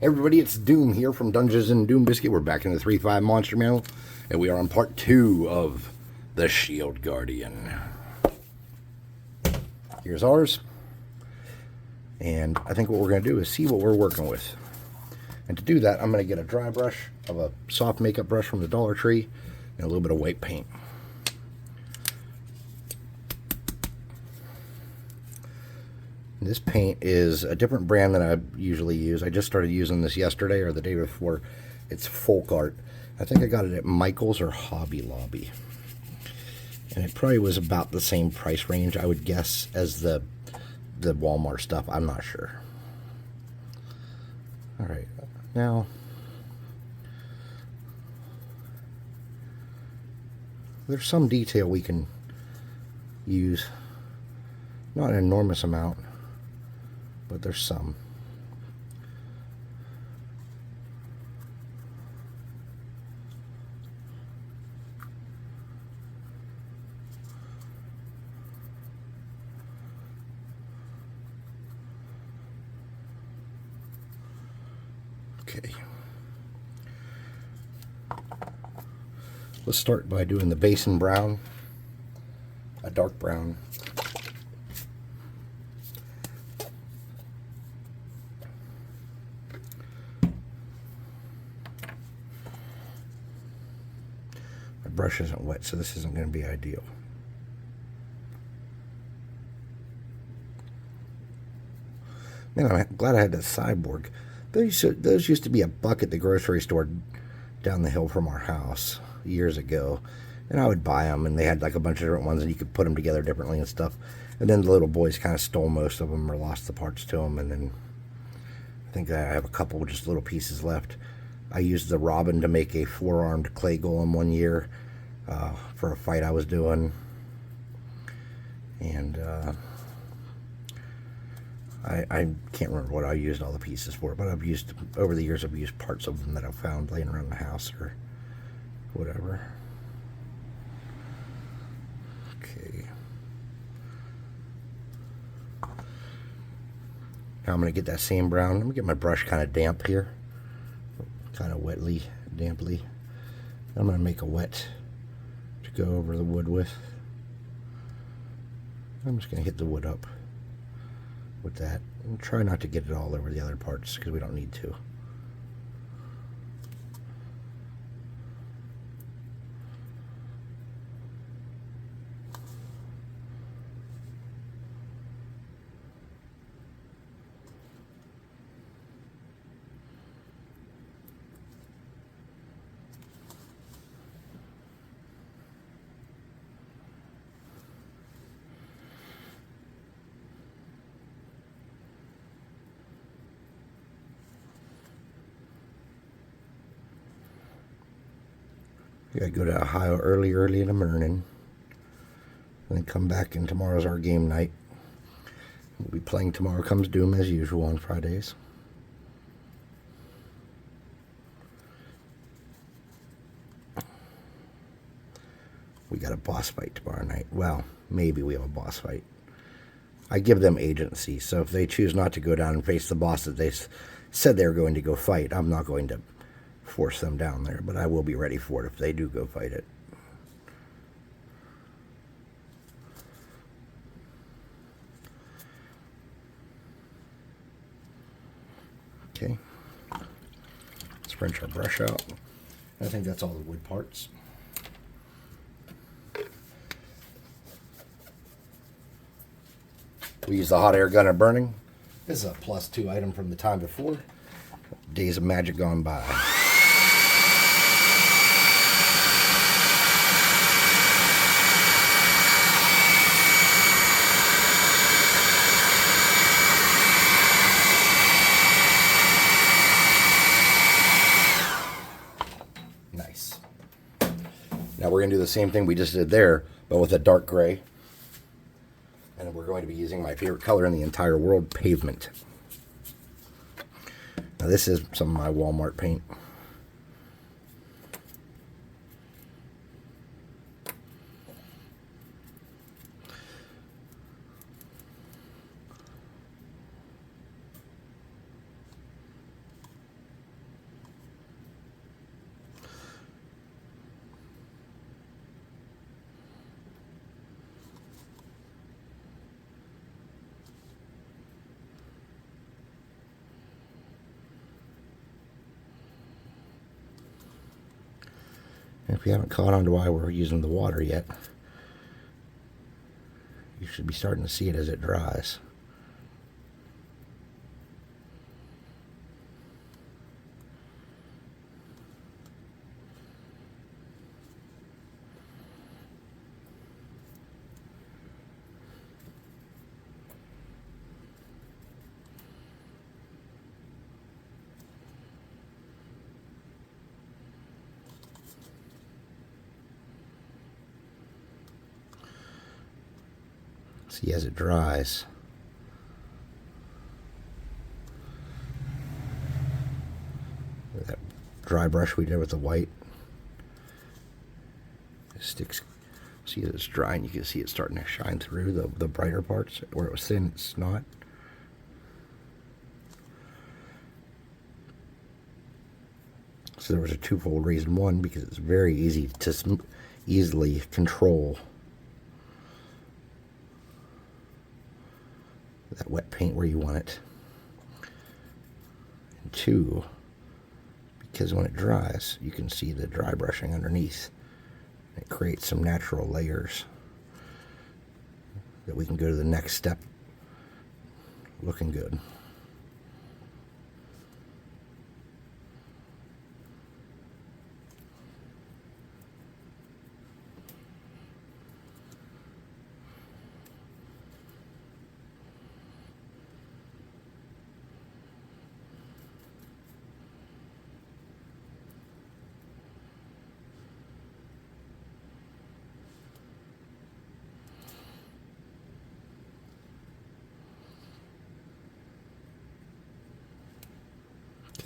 Hey everybody, it's Doom here from Dungeons and Doom Biscuit. We're back in the 3.5 Monster Manual, and we are on part 2 of the Shield Guardian. Here's ours, and I think what we're going to do is see what we're working with. And to do that, I'm going to get a dry brush of a soft makeup brush from the Dollar Tree and a little bit of white paint. This paint is a different brand than I usually use. I just started using this yesterday or the day before. It's Folk Art. I think I got it at Michael's or Hobby Lobby. And it probably was about the same price range, I would guess, as the Walmart stuff. I'm not sure. Alright, now there's some detail we can use. Not an enormous amount, but there's some. Okay. Let's start by doing the base in brown, a dark brown. My brush isn't wet, so this isn't going to be ideal. Man, I'm glad I had that cyborg. Those used to be a buck at the grocery store down the hill from our house years ago. And I would buy them, and they had like a bunch of different ones, and you could put them together differently and stuff. And then the little boys kind of stole most of them or lost the parts to them. And then I think I have a couple just little pieces left. I used the robin to make a 4-armed clay golem one year for a fight I was doing. And I can't remember what I used all the pieces for, but over the years I've used parts of them that I've found laying around the house or whatever. Okay. Now I'm going to get that same brown. I'm going to get my brush kind of damp here. Kind of wetly, damply. I'm going to make a wet to go over the wood with. I'm just going to hit the wood up with that, and try not to get it all over the other parts because we don't need to. We gotta go to Ohio early in the morning, and then come back, and tomorrow's our game night. We'll be playing Tomorrow Comes Doom as usual on Fridays. We got a boss fight tomorrow night. Well, maybe we have a boss fight. I give them agency, so if they choose not to go down and face the boss that they said they were going to go fight, I'm not going to force them down there, but I will be ready for it if they do go fight it. Okay, let's wrench our brush out. I think that's all the wood parts. We use the hot air gun at burning. This is a +2 item from the time before. Days of Magic gone by. Nice. Now we're going to do the same thing we just did there, but with a dark gray. And we're going to be using my favorite color in the entire world, pavement. Now this is some of my Walmart paint. And if you haven't caught on to why we're using the water yet, you should be starting to see it as it dries. See, as it dries, that dry brush we did with the white, it sticks. See, as it's drying, you can see it starting to shine through the brighter parts. Where it was thin, it's not. So there was a twofold reason. One, because it's very easy to easily control that wet paint where you want it. And two, because when it dries, you can see the dry brushing underneath. It creates some natural layers that we can go to the next step looking good.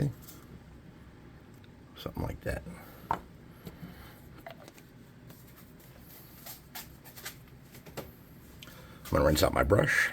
Okay, something like that. I'm going to rinse out my brush.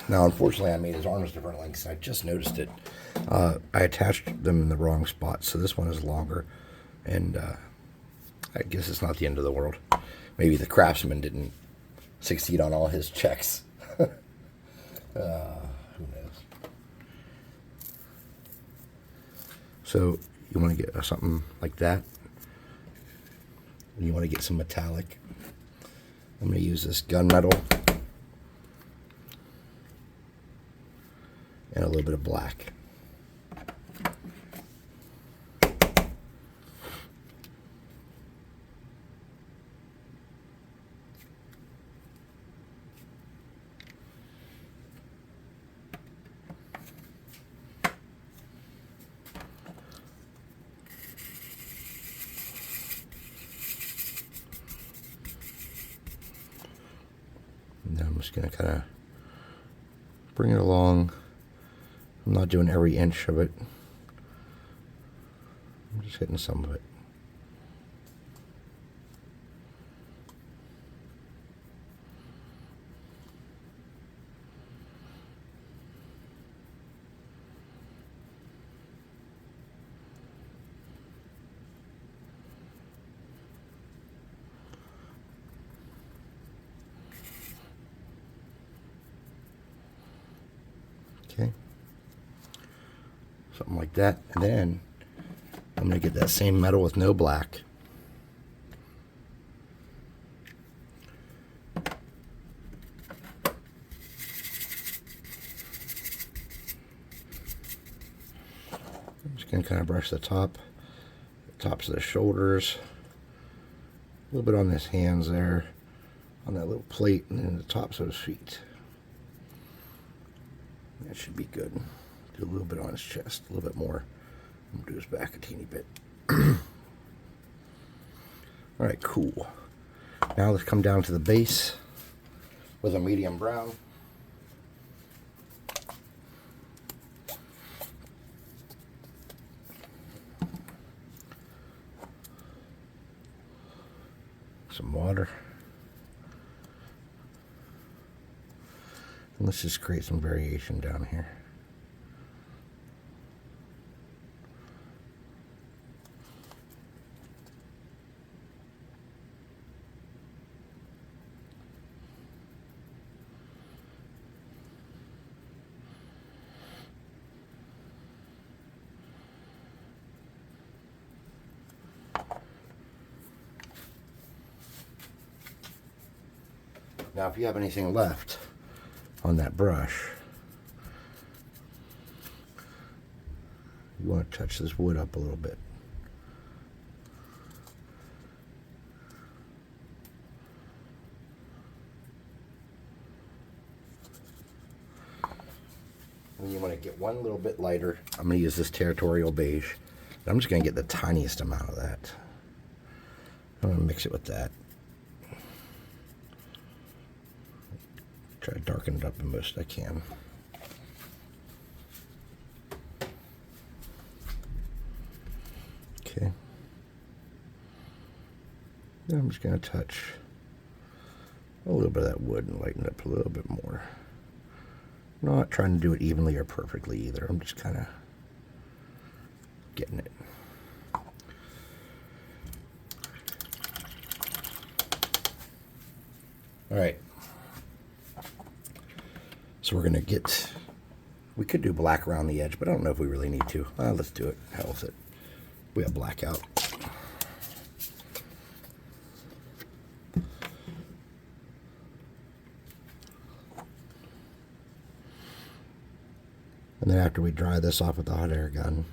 Now, unfortunately, I made his arms different lengths. I just noticed it. I attached them in the wrong spot, so this one is longer. And I guess it's not the end of the world. Maybe the craftsman didn't succeed on all his checks. Who knows? So you want to get something like that. You want to get some metallic. I'm going to use this gunmetal and a little bit of black. And then I'm just going to kind of bring it along. I'm not doing every inch of it. I'm just hitting some of it. Okay. Something like that. And then I'm going to get that same metal with no black. I'm just going to kind of brush the tops of the shoulders, a little bit on his hands there, on that little plate, and then the tops of his feet. That should be good. Do a little bit on his chest, a little bit more. I'm gonna do his back a teeny bit. All right, cool. Now let's come down to the base with a medium brown. Some water. And let's just create some variation down here. Now, if you have anything left on that brush, you want to touch this wood up a little bit. And you want to get one little bit lighter. I'm going to use this Territorial Beige. I'm just going to get the tiniest amount of that. I'm going to mix it with that. Try to darken it up the most I can. Okay. Then I'm just going to touch a little bit of that wood and lighten it up a little bit more. Not trying to do it evenly or perfectly either. I'm just kind of getting it. All right. So we're going to get, we could do black around the edge, but I don't know if we really need to. Let's do it. Hell with it. We have black out. And then after we dry this off with the hot air gun,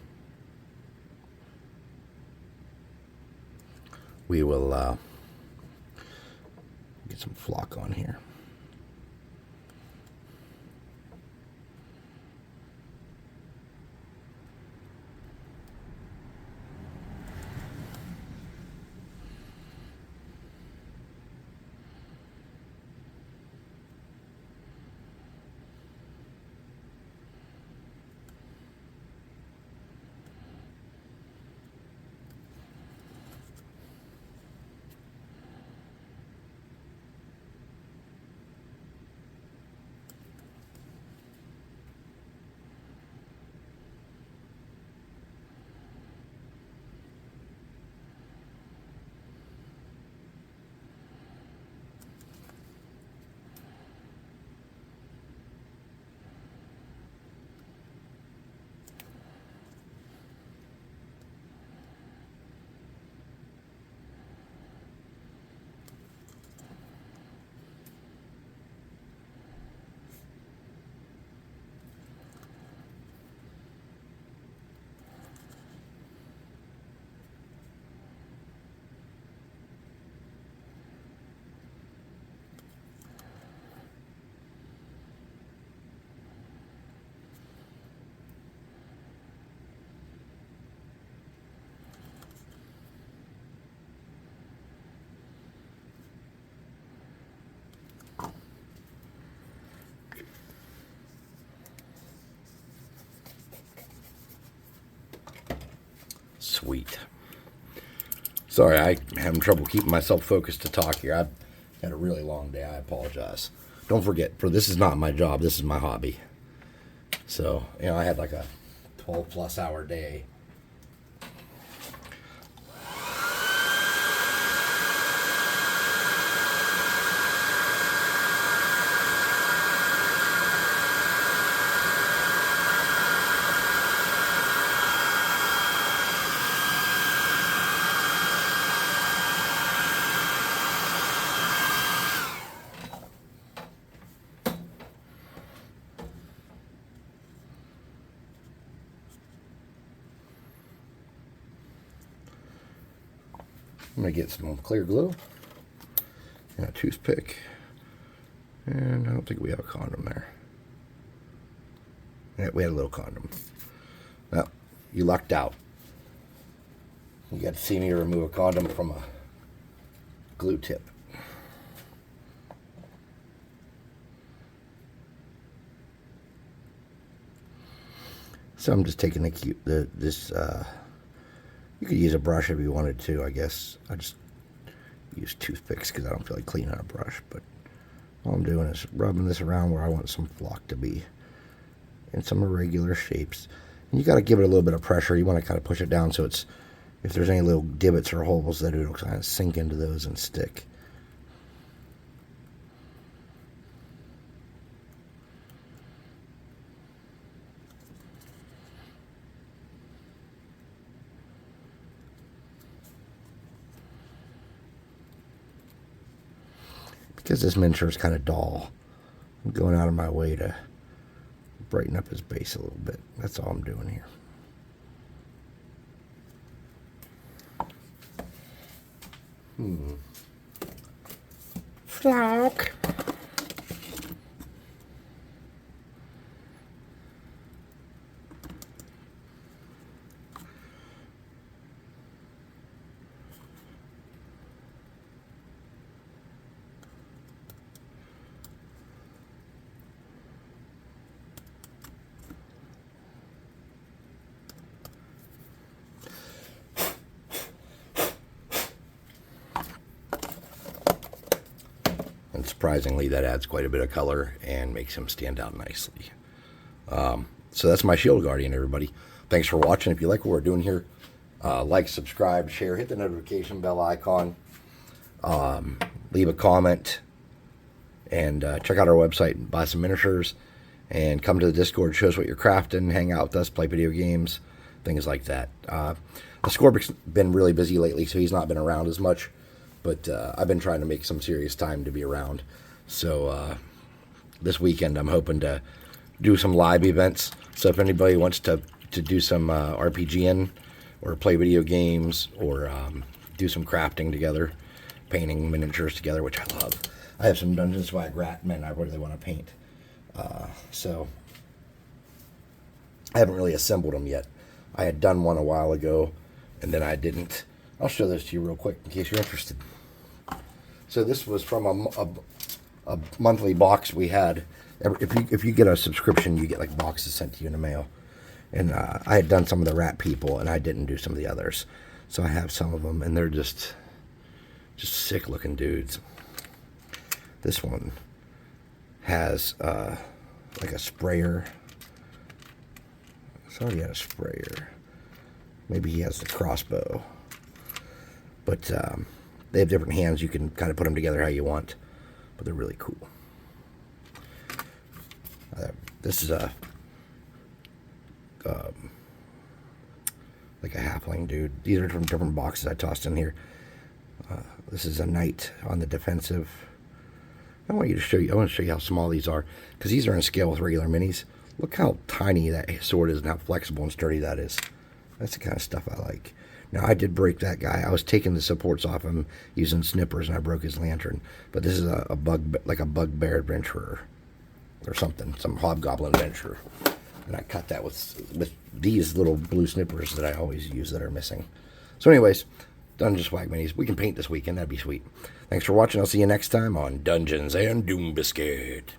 we will get some flock on here. Sweet. Sorry, I'm having trouble keeping myself focused to talk here. I've had a really long day. I apologize. Don't forget, this is not my job. This is my hobby. So, I had like a 12+ hour day. I'm going to get some clear glue and a toothpick, and I don't think we have a condom there. Yeah, we had a little condom. Well, you lucked out. You got to see me remove a condom from a glue tip. So I'm just taking this. You could use a brush if you wanted to. I guess I just use toothpicks because I don't feel like cleaning a brush. But all I'm doing is rubbing this around where I want some flock to be, in some irregular shapes. And you got to give it a little bit of pressure. You want to kind of push it down so it's, if there's any little divots or holes, that it'll kind of sink into those and stick. Because this miniature is kind of dull, I'm going out of my way to brighten up his base a little bit. That's all I'm doing here. Flock. And surprisingly, that adds quite a bit of color and makes him stand out nicely. So that's my Shield Guardian, everybody. Thanks for watching. If you like what we're doing here, like, subscribe, share, hit the notification bell icon, leave a comment, and check out our website and buy some miniatures, and come to the Discord, show us what you're crafting, hang out with us, play video games, things like that. The Scorbic's been really busy lately, so he's not been around as much. But I've been trying to make some serious time to be around. So this weekend I'm hoping to do some live events. So if anybody wants to do some RPGing or play video games or do some crafting together, painting miniatures together, which I love. I have some Dungeon Swag rat men I really want to paint. So I haven't really assembled them yet. I had done one a while ago, and then I didn't. I'll show this to you real quick in case you're interested. So this was from a monthly box we had. If you get a subscription, you get like boxes sent to you in the mail. And I had done some of the rat people, and I didn't do some of the others. So I have some of them, and they're just sick looking dudes. This one has like a sprayer. I thought he had a sprayer. Maybe he has the crossbow. But they have different hands. You can kind of put them together how you want. But they're really cool. This is like a halfling dude. These are from different boxes I tossed in here. This is a knight on the defensive. I want to show you how small these are, because these are in scale with regular minis. Look how tiny that sword is and how flexible and sturdy that is. That's the kind of stuff I like. Now, I did break that guy. I was taking the supports off him using snippers, and I broke his lantern. But this is a bugbear adventurer or something, some hobgoblin adventurer. And I cut that with these little blue snippers that I always use that are missing. So anyways, Dungeon Swag minis. We can paint this weekend. That'd be sweet. Thanks for watching. I'll see you next time on Dungeons and Doom Biscuit.